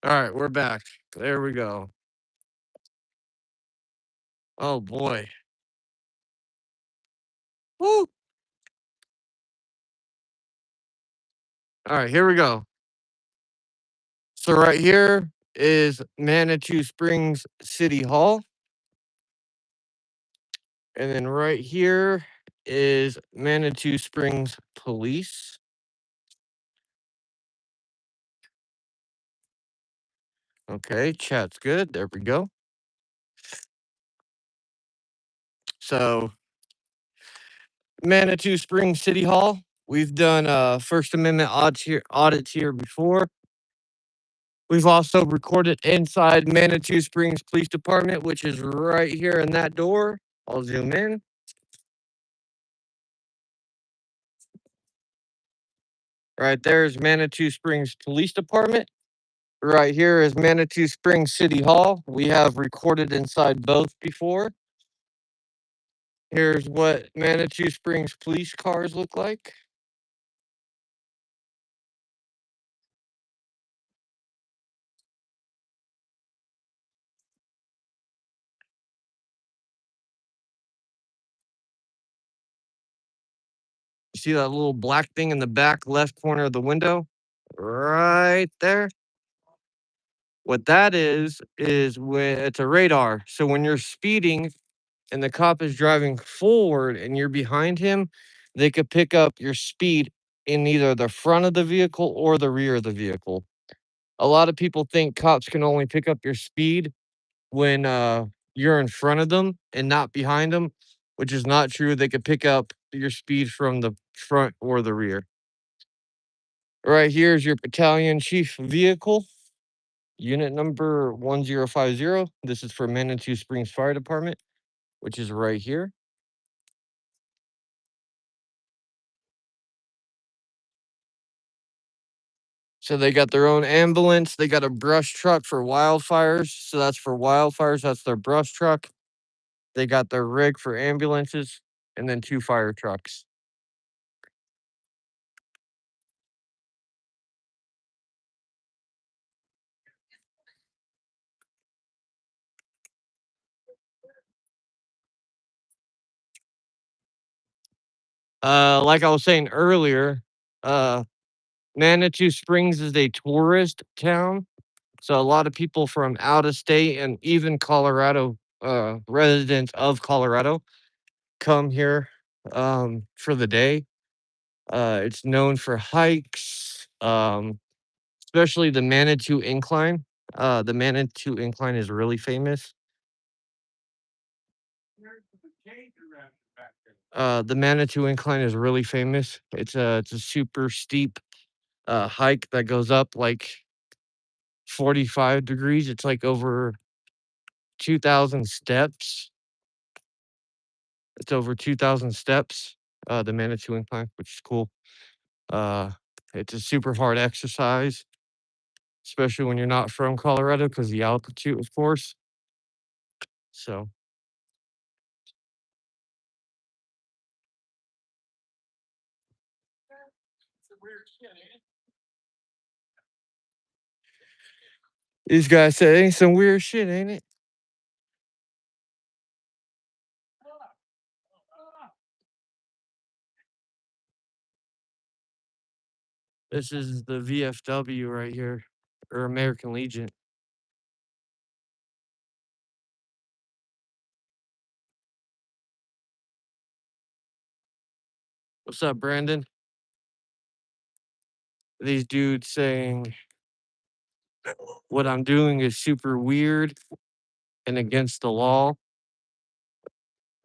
All right, we're back. There we go. Oh boy. Woo! All right, here we go. So right here is Manitou Springs City Hall, and then right here is Manitou Springs Police. Okay, chat's good. There we go. So Manitou Springs City Hall. We've done First Amendment audits here before. We've also recorded inside Manitou Springs Police Department, which is right here in that door. I'll zoom in. Right there is Manitou Springs Police Department. Right here is Manitou Springs City Hall. We have recorded inside both before. Here's what Manitou Springs police cars look like. You see that little black thing in the back left corner of the window? Right there. What that is when it's a radar. So when you're speeding and the cop is driving forward and you're behind him, they could pick up your speed in either the front of the vehicle or the rear of the vehicle. A lot of people think cops can only pick up your speed when you're in front of them and not behind them, which is not true. They could pick up your speed from the front or the rear. Right here is your battalion chief vehicle, unit number 1050. This is for Manitou Springs Fire Department, which is right here. So they got their own ambulance. They got a brush truck for wildfires. So that's for wildfires. That's their brush truck. They got their rig for ambulances and then two fire trucks. Like I was saying earlier, uh, Manitou Springs is a tourist town. So a lot of people from out of state and even Colorado, residents of Colorado come here for the day. It's known for hikes, especially the Manitou Incline. The Manitou Incline is really famous. The Manitou Incline is really famous. It's a super steep hike that goes up like 45 degrees. It's like over 2,000 steps. It's over 2,000 steps. The Manitou Incline, which is cool. Uh, it's a super hard exercise, especially when you're not from Colorado because the altitude, of course. So these guys say ain't some weird shit, ain't it? This is the VFW right here, or American Legion. What's up, Brandon? These dudes saying what I'm doing is super weird and against the law.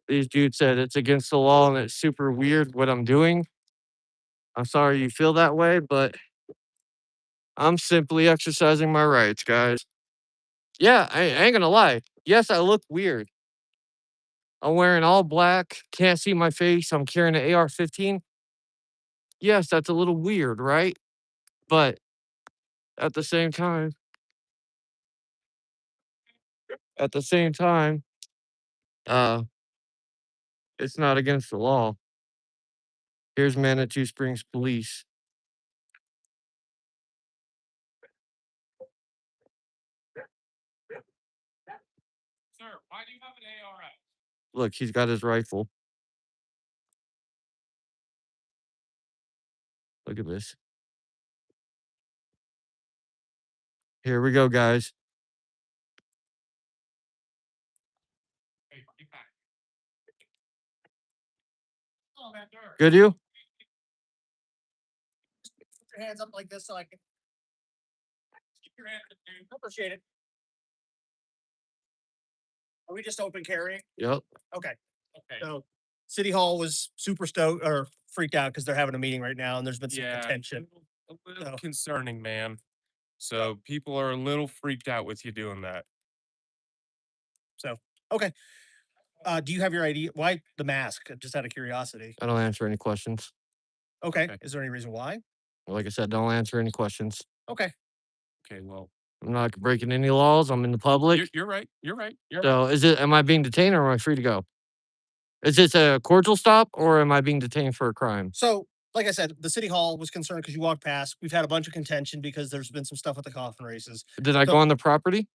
These dudes said it's against the law and it's super weird what I'm doing. I'm sorry you feel that way, but I'm simply exercising my rights, guys. Yeah, I ain't gonna lie. Yes, I look weird. I'm wearing all black, can't see my face. I'm carrying an AR-15. Yes, that's a little weird, right? But at the same time, at the same time, uh, it's not against the law. Here's Manitou Springs Police. Look, he's got his rifle. Look at this. Here we go, guys. Good, you? Put your hands up like this so I can keep your hands up, dude. Appreciate it. Are we just open carrying? Yep. Okay. So City Hall was super stoked or freaked out because they're having a meeting right now and there's been some contention. A little So- concerning, man. So people are a little freaked out with you doing that. Okay. Do you have your ID? Why the mask? Just out of curiosity. I don't answer any questions. Okay. Okay. Is there any reason why? Like I said, don't answer any questions. Okay. Okay, well, I'm not breaking any laws. I'm in the public. you're right. You're right. You're right. So am I being detained or am I free to go? Is this a cordial stop or am I being detained for a crime? So, like I said, the City Hall was concerned because you walked past. We've had a bunch of contention because there's been some stuff with the coffin races. Did I So- go on the property?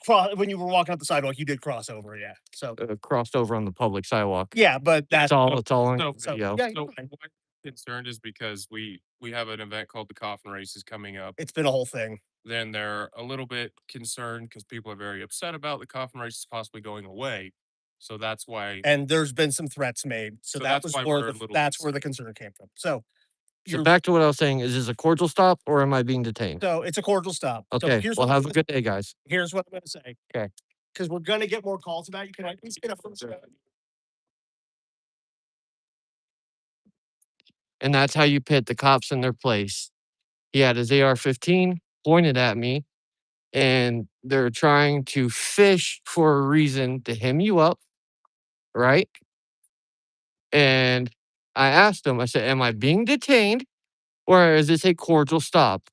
When you were walking up the sidewalk, you did cross over. Yeah. So, Crossed over on the public sidewalk. yeah, but that's That's all. It's all on So- video. yeah, So you're fine. what I'm concerned is because we have an event called the Coffin Races coming up. It's been a whole thing. Then they're a little bit concerned because people are very upset about the Coffin Races possibly going away. So that's why. And there's been some threats made. So, So that that's was why where we're a the, little that's where the concern came from. So, So you're- back to what I was saying. Is this a cordial stop or am I being detained? so it's a cordial stop. So Okay. here's Well, what I'm have a gonna- good day, guys. here's what I'm going to say. Okay. Because we're going to get more calls about you. Can I please get a first? And that's how you pit the cops in their place. He had his AR-15 pointed at me, and they're trying to fish for a reason to hem you up, right? And I asked them, I said, am I being detained or is this a cordial stop?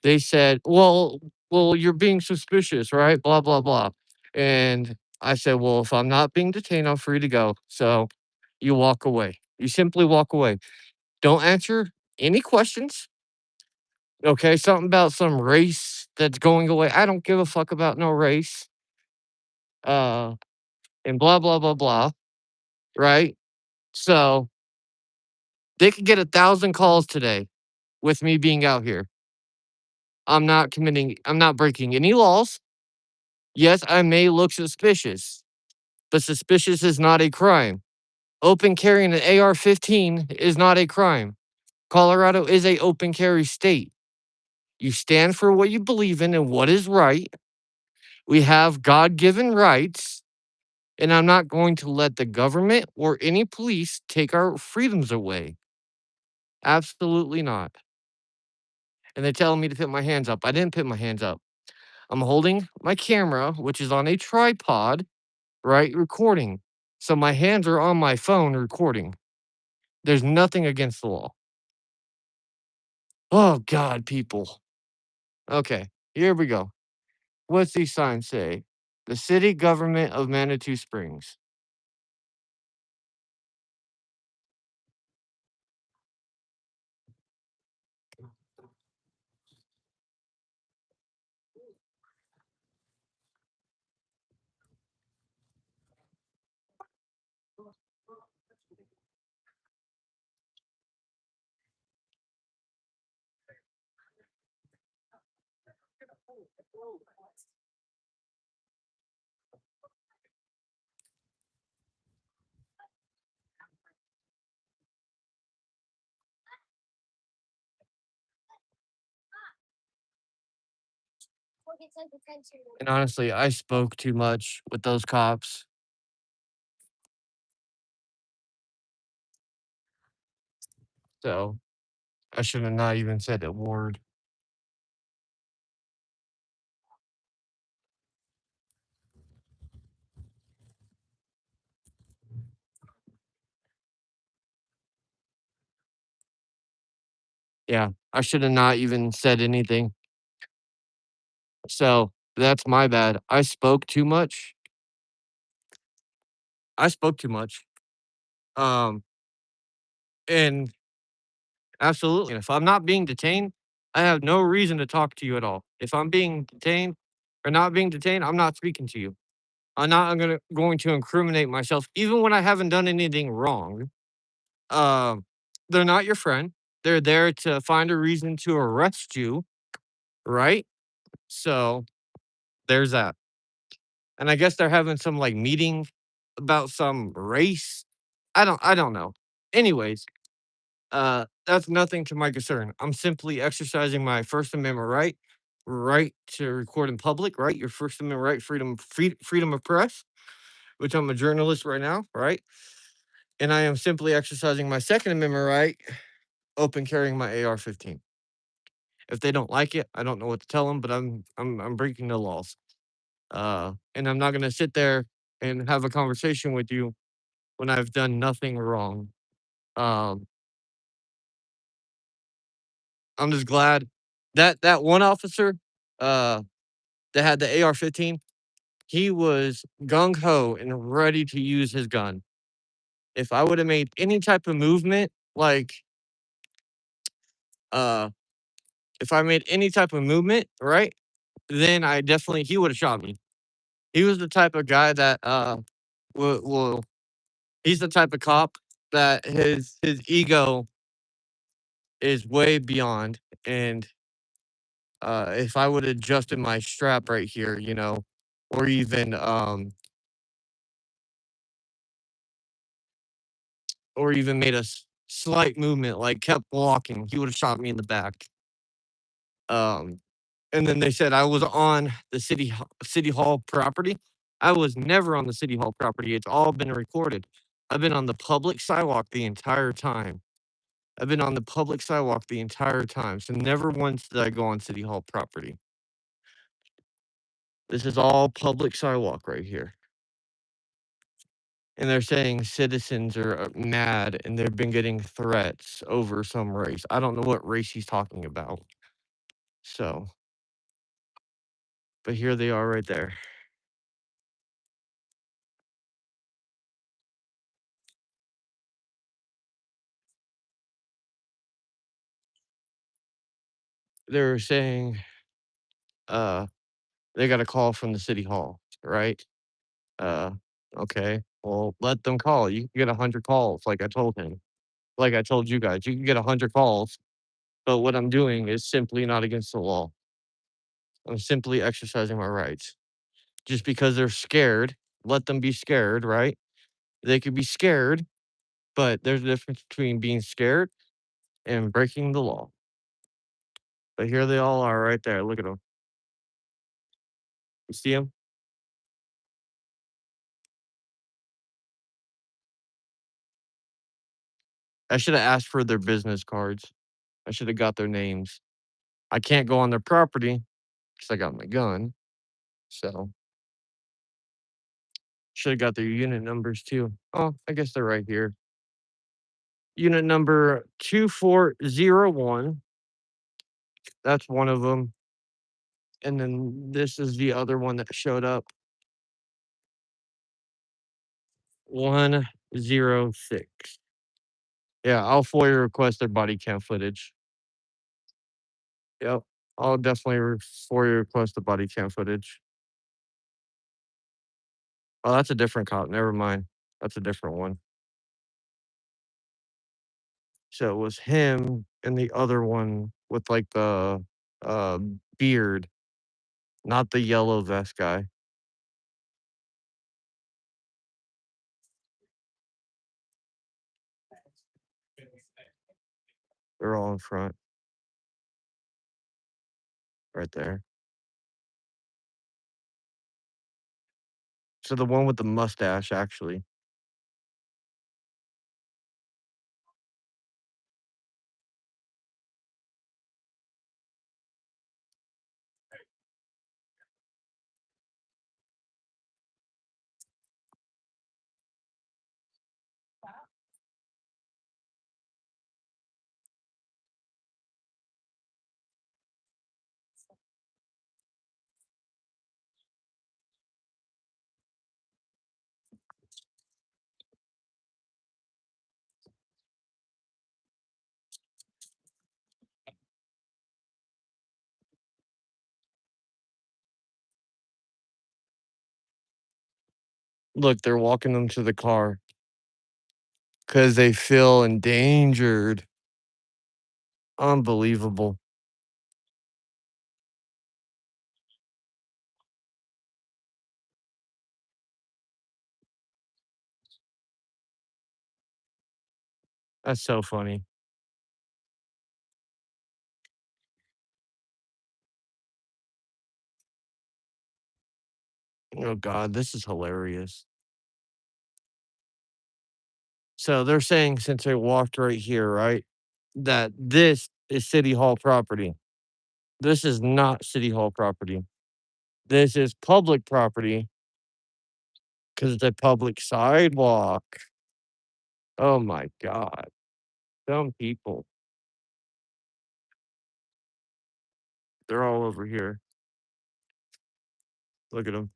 They said, well, you're being suspicious, right? Blah, blah, blah. And I said, well, if I'm not being detained, I'm free to go. So you walk away. You simply walk away. Don't answer any questions. Okay, something about some race that's going away. I don't give a fuck about no race. And blah blah blah blah. Right? So they could get 1,000 calls today with me being out here. I'm not breaking any laws. Yes, I may look suspicious, but suspicious is not a crime. Open carrying an AR-15 is not a crime. Colorado is a open carry state. You stand for what you believe in and what is right. We have God-given rights, and I'm not going to let the government or any police take our freedoms away. Absolutely not. And they're telling me to put my hands up. I didn't put my hands up. I'm holding my camera, which is on a tripod, right, recording. So my hands are on my phone recording. There's nothing against the law. Oh, God, people. Okay, here we go. What's these signs say? The city government of Manitou Springs. And honestly, I spoke too much with those cops. So I should have not even said a word. Yeah, I should have not even said anything. So that's my bad. I spoke too much. I spoke too much. And absolutely. And if I'm not being detained, I have no reason to talk to you at all. If I'm being detained or not being detained, I'm not speaking to you. I'm going to incriminate myself, even when I haven't done anything wrong. Um, they're not your friend. They're there to find a reason to arrest you, right? So there's that. And I guess they're having some like meeting about some race. I don't know. Anyways, that's nothing to my concern. I'm simply exercising my First Amendment right to record in public, right? Your First Amendment right, freedom of press, which I'm a journalist right now, right? And I am simply exercising my Second Amendment right, open carrying my AR-15. If they don't like it, I don't know what to tell them, but I'm breaking the laws. And I'm not gonna sit there and have a conversation with you when I've done nothing wrong. Um, I'm just glad that that one officer, uh, that had the AR-15, he was gung ho and ready to use his gun. If I would have made any type of movement, like, uh, if I made any type of movement, right, then he would have shot me. He was the type of guy that will he's the type of cop that his ego is way beyond. And if I would have adjusted my strap right here, or even made a slight movement, like kept walking, he would have shot me in the back. Um, and then they said I was on the city hall property. I was never on the city hall property. It's all been recorded. I've been on the public sidewalk the entire time. I've been on the public sidewalk the entire time. So never once did I go on city hall property. This is all public sidewalk right here. And they're saying citizens are mad and they've been getting threats over some race. I don't know what race he's talking about. So, but here they are right there. They were saying uh they got a call from the city hall, right? Uh okay. Well, let them call. You can get 100 calls like I told him. Like I told you guys, you can get 100 calls. But what I'm doing is simply not against the law. I'm simply exercising my rights. Just because they're scared, let them be scared, right? They could be scared, but there's a difference between being scared and breaking the law. But here they all are right there. Look at them. You see them? I should have asked for their business cards. I should have got their names. I can't go on their property because I got my gun. So should have got their unit numbers too. Oh, I guess they're right here. Unit number 2401. That's one of them. And then this is the other one that showed up. 106. Yeah, I'll FOIA request their body cam footage. Yep. I'll definitely FOIA request the body cam footage. Oh, that's a different cop. Never mind. That's a different one. So it was him and the other one with like the uh beard, not the yellow vest guy. They're all in front. Right there. So the one with the mustache actually. Look, they're walking them to the car because they feel endangered. Unbelievable. That's so funny. Oh God, this is hilarious. So they're saying since they walked right here, right, that this is City Hall property. This is not City Hall property. This is public property because it's a public sidewalk. Oh my God. Dumb people. They're all over here. Look at them.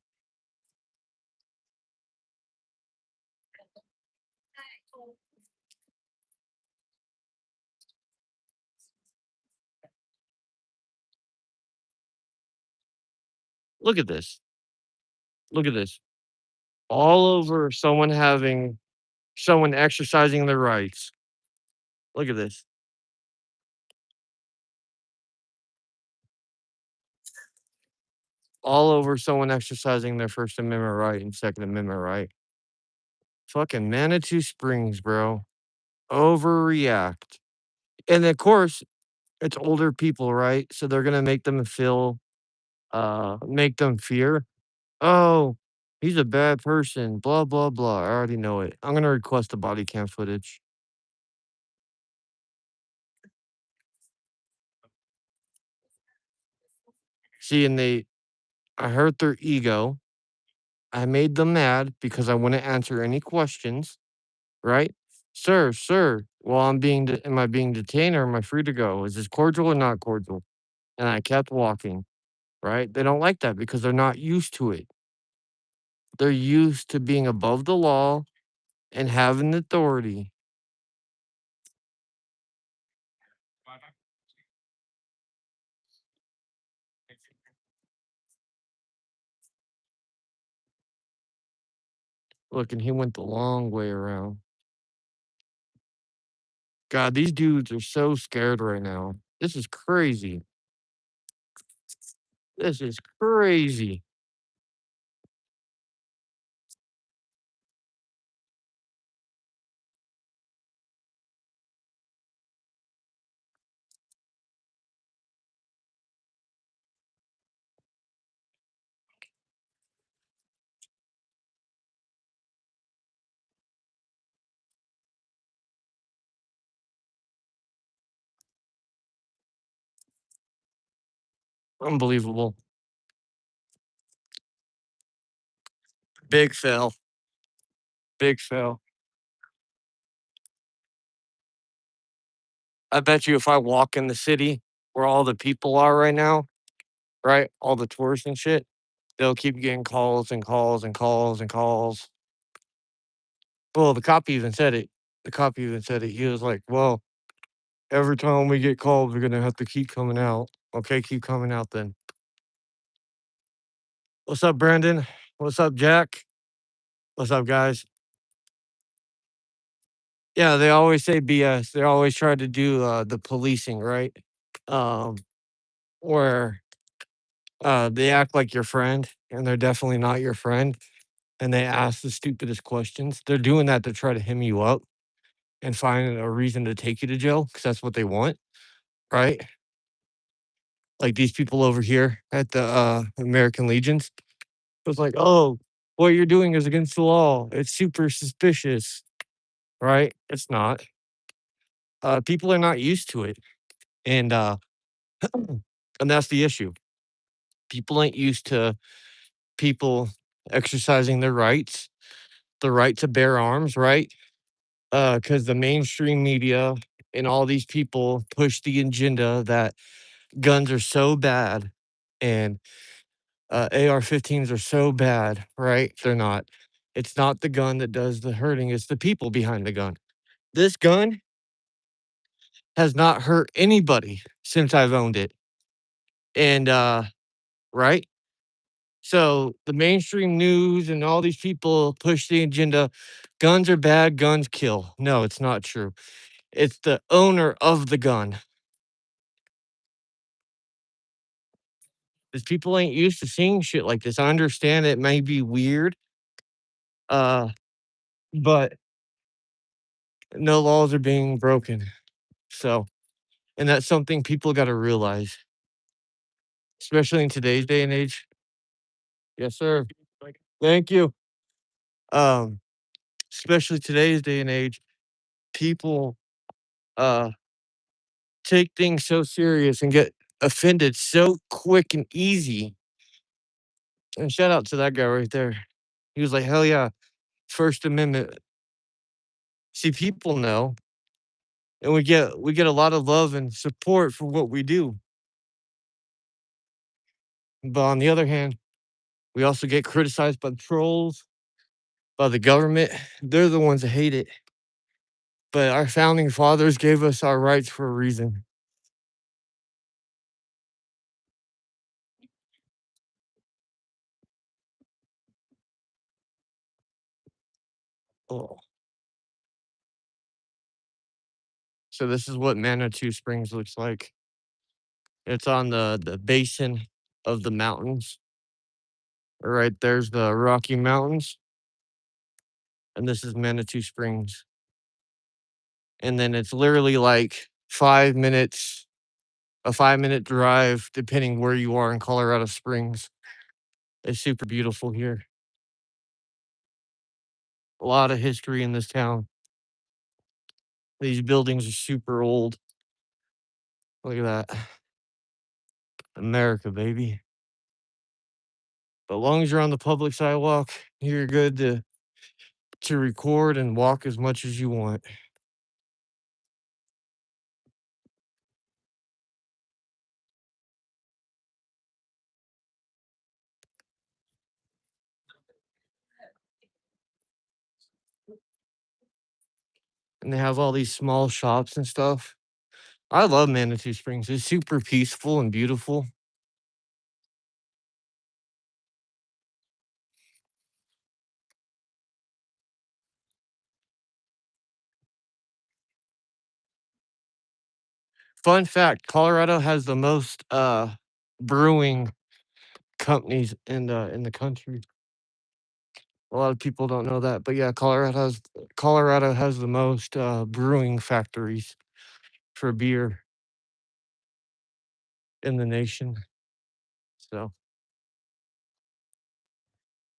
Look at this. Look at this. All over someone exercising their rights. Look at this. All over someone exercising their First Amendment right and Second Amendment right. Fucking Manitou Springs, bro. Overreact. And of course, it's older people, right? So they're gonna make them fear. Oh, he's a bad person. Blah blah blah. I already know it. I'm gonna request the body cam footage. See, and I hurt their ego. I made them mad because I wouldn't answer any questions, right? Sir, well, am I being detained or am I free to go? Is this cordial or not cordial? And I kept walking, right? They don't like that because they're not used to it. They're used to being above the law and having authority. Look, and he went the long way around. God, these dudes are so scared right now. This is crazy. This is crazy. Unbelievable. Big fail. Big fail. I bet you if I walk in the city where all the people are right now, right? All the tourists and shit, they'll keep getting calls and calls and calls and calls. Well, the cop even said it. The cop even said it. He was like, well, every time we get called, we're gonna have to keep coming out. Okay, keep coming out then. What's up, Brandon? What's up, Jack? What's up, guys? Yeah, they always say BS. They always try to do the policing, right? Um, where they act like your friend and they're definitely not your friend. And they ask the stupidest questions. They're doing that to try to hem you up and find a reason to take you to jail because that's what they want, right? Like these people over here at the American Legions. It's like, oh, what you're doing is against the law. It's super suspicious, right? It's not. People are not used to it. And and that's the issue. People ain't used to people exercising their rights, the right to bear arms, right? Because the mainstream media and all these people push the agenda that guns are so bad and AR-15s are so bad, right? They're not. It's not the gun that does the hurting, it's the people behind the gun. This gun has not hurt anybody since I've owned it. And right? So the mainstream news and all these people push the agenda. Guns are bad, guns kill. No, it's not true. It's the owner of the gun. Because people ain't used to seeing shit like this. I understand it may be weird, but no laws are being broken. So, and that's something people got to realize, especially in today's day and age. Yes, sir. Thank you. Um, especially today's day and age, people uh take things so serious and get offended so quick and easy. And shout out to that guy right there. He was like, hell yeah, First Amendment. See, people know, and we get a lot of love and support for what we do. But on the other hand, we also get criticized by the trolls, by the government. They're the ones that hate it. But our founding fathers gave us our rights for a reason. Oh. So this is what Manitou Springs looks like. It's on the basin of the mountains. Right there's the Rocky Mountains, and this is Manitou Springs. And then it's literally like 5 minutes, a 5 minute drive, depending where you are in Colorado Springs. It's super beautiful here. A lot of history in this town. These buildings are super old. Look at that. America, baby. But as long as you're on the public sidewalk, you're good to record and walk as much as you want. And they have all these small shops and stuff. I love Manitou Springs. It's super peaceful and beautiful. Fun fact, Colorado has the most brewing companies in the country. A lot of people don't know that, but yeah, Colorado has the most brewing factories for beer in the nation. So,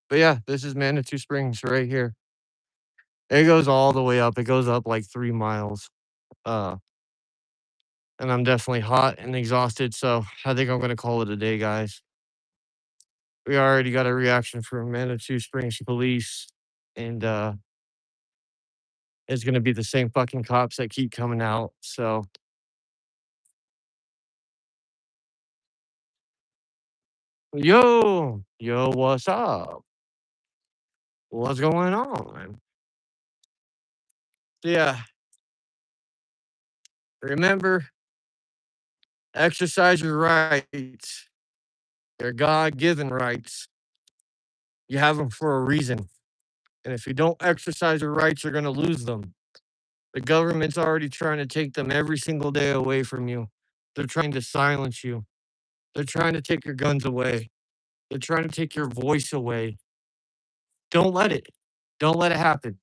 but yeah, this is Manitou Springs right here. It goes all the way up. It goes up like 3 miles. Uh, and I'm definitely hot and exhausted, so I think I'm gonna call it a day, guys. We already got a reaction from Manitou Springs police, and it's gonna be the same fucking cops that keep coming out. So, yo, what's up? What's going on? So yeah, remember, exercise your rights, your God-given rights. You have them for a reason, and if you don't exercise your rights, you're gonna lose them. The government's already trying to take them every single day away from you. They're trying to silence you. They're trying to take your guns away. They're trying to take your voice away. Don't let it. Don't let it happen.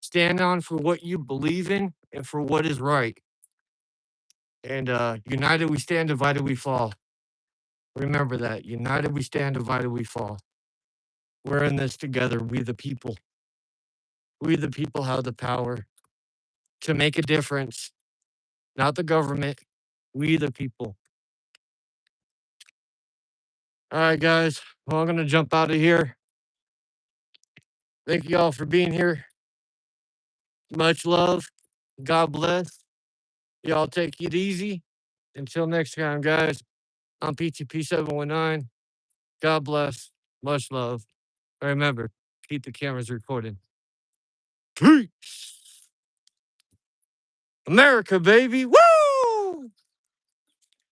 Stand on for what you believe in and for what is right. And united we stand, divided we fall. Remember that. United we stand, divided we fall. We're in this together. We the people. We the people have the power to make a difference. Not the government. We the people. All right, guys. Well, I'm gonna jump out of here. Thank you all for being here. Much love. God bless. Y'all take it easy. Until next time, guys. I'm PTP 719. God bless. Much love. Remember, keep the cameras recording. Peace. America, baby. Woo!